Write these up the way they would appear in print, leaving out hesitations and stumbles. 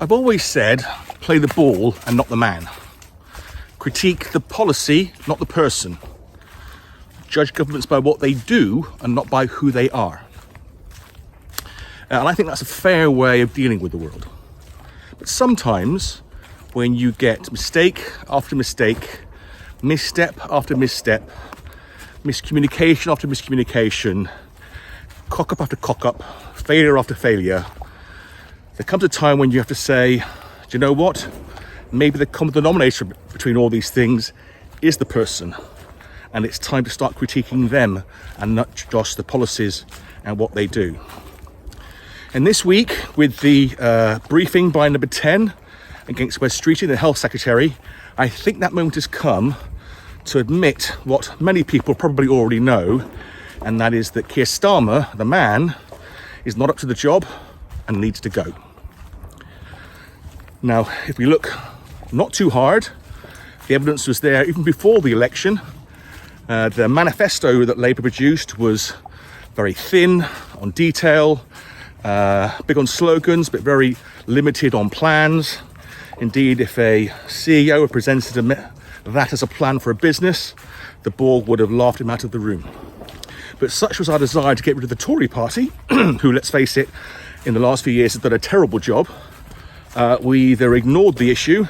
I've always said, play the ball and not the man. Critique the policy, not the person. Judge governments by what they do and not by who they are. And I think that's a fair way of dealing with the world. But sometimes when you get mistake after mistake, misstep after misstep, miscommunication after miscommunication, cock up after cock up, failure after failure, there comes a time when you have to say, do you know what? Maybe the common denominator between all these things is the person. And it's time to start critiquing them and not just the policies and what they do. And this week, with the briefing by number 10 against West Streeting, the Health Secretary, I think that moment has come to admit what many people probably already know, and that is that Keir Starmer, the man, is not up to the job and needs to go. Now, if we look not too hard, the evidence was there even before the election. The manifesto that Labour produced was very thin on detail, big on slogans, but very limited on plans. Indeed, if a CEO had presented that as a plan for a business, the board would have laughed him out of the room. But such was our desire to get rid of the Tory party, who, let's face it, in the last few years has done a terrible job. We either ignored the issue,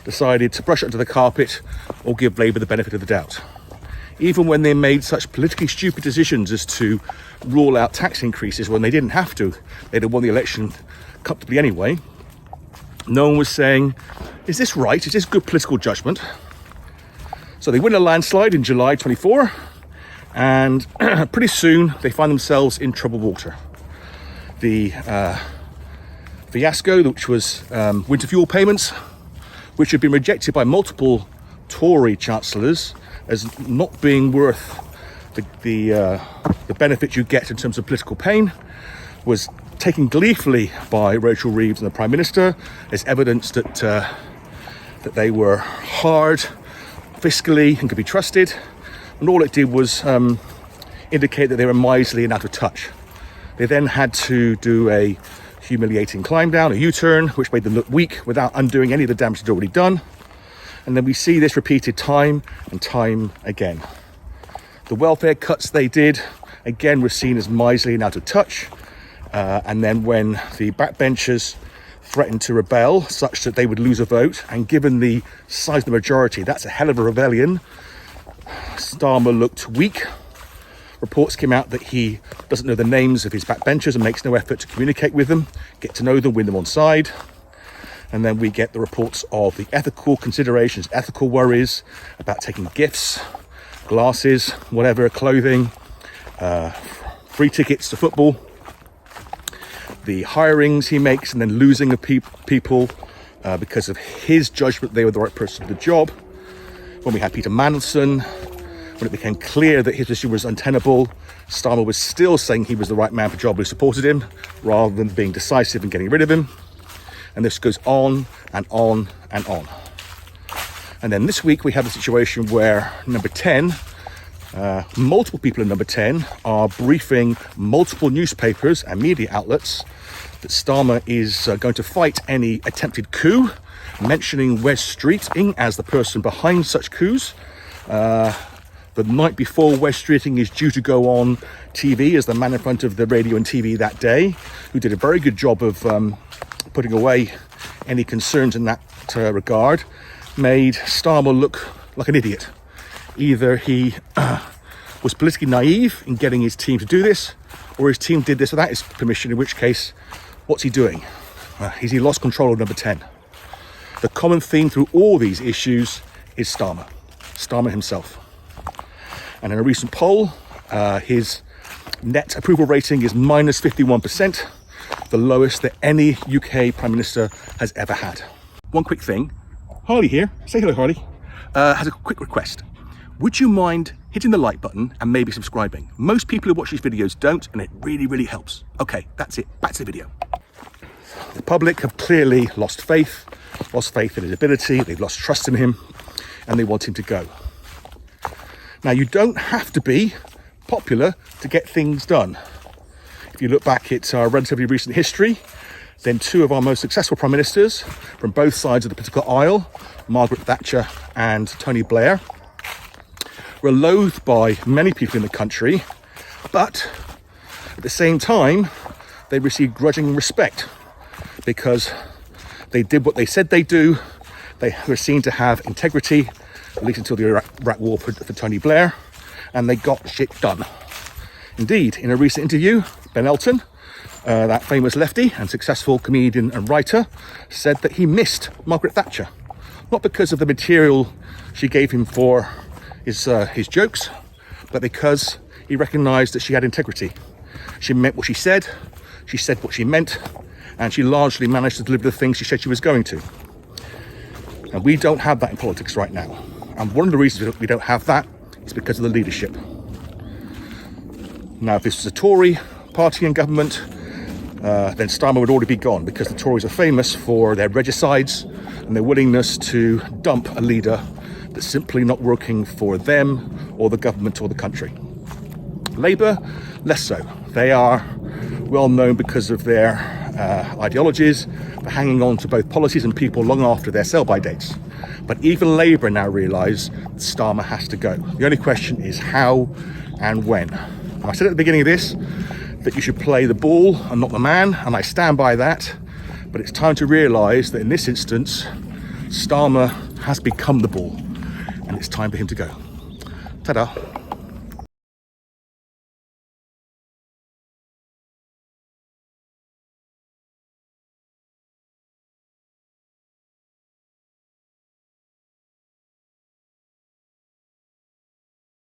decided to brush it under the carpet, or give Labour the benefit of the doubt. Even when they made such politically stupid decisions as to rule out tax increases when they didn't have to, they'd have won the election comfortably anyway. No one was saying, is this right? Is this good political judgment? So they win a landslide in July 24, and pretty soon they find themselves in troubled water. The fiasco, which was winter fuel payments, which had been rejected by multiple Tory chancellors as not being worth the benefit you get in terms of political pain, was taken gleefully by Rachel Reeves and the Prime Minister as evidence that they were hard fiscally and could be trusted. And all it did was indicate that they were miserly and out of touch. They then had to do a humiliating climb down, a U-turn, which made them look weak without undoing any of the damage they'd already done. And then we see this repeated time and time again. The welfare cuts they did, again, were seen as miserly and out of touch. And then when the backbenchers threatened to rebel such that they would lose a vote, and given the size of the majority, that's a hell of a rebellion, Starmer looked weak. Reports came out that he doesn't know the names of his backbenchers and makes no effort to communicate with them, get to know them, win them on side. And then we get the reports of the ethical considerations, ethical worries about taking gifts, glasses, whatever, clothing, free tickets to football, the hirings he makes and then losing of people because of his judgment they were the right person for the job. When we had Peter Mandelson, when it became clear that his position was untenable, Starmer was still saying he was the right man for the job, who supported him, rather than being decisive and getting rid of him. And this goes on and on and on. And then this week we have a situation where number 10, multiple people in number 10 are briefing multiple newspapers and media outlets that Starmer is going to fight any attempted coup, mentioning West Streeting as the person behind such coups. The night before West Streeting is due to go on TV as the man in front of the radio and TV that day, who did a very good job of putting away any concerns in that regard, made Starmer look like an idiot. Either he was politically naive in getting his team to do this, or his team did this without his permission, in which case, what's he doing? Has he lost control of number 10? The common theme through all these issues is Starmer himself. And in a recent poll, his net approval rating is minus 51%, the lowest that any UK Prime Minister has ever had. One quick thing, Harley here, say hello Harley, has a quick request. Would you mind hitting the like button and maybe subscribing? Most people who watch these videos don't, and it really, really helps. Okay, that's it, back to the video. The public have clearly lost faith in his ability, they've lost trust in him, and they want him to go. Now, you don't have to be popular to get things done. If you look back at our relatively recent history, Then two of our most successful prime ministers from both sides of the political aisle, Margaret Thatcher and Tony Blair, were loathed by many people in the country, but at the same time, they received grudging respect because they did what they said they do. They were seen to have integrity, at least until the Iraq War for Tony Blair, and they got shit done. Indeed, in a recent interview, Ben Elton, that famous lefty and successful comedian and writer, said that he missed Margaret Thatcher, not because of the material she gave him for his jokes, but because he recognised that she had integrity. She meant what she said what she meant, and she largely managed to deliver the things she said she was going to. And we don't have that in politics right now. And one of the reasons we don't have that is because of the leadership. Now, if this was a Tory party in government, then Starmer would already be gone, because the Tories are famous for their regicides and their willingness to dump a leader that's simply not working for them or the government or the country. Labour, less so. They are well known because of their ideologies, for hanging on to both policies and people long after their sell-by dates. But even Labour now realise that Starmer has to go. The only question is how and when. And I said at the beginning of this that you should play the ball and not the man, and I stand by that. But it's time to realise that in this instance, Starmer has become the ball, and it's time for him to go. Ta-da.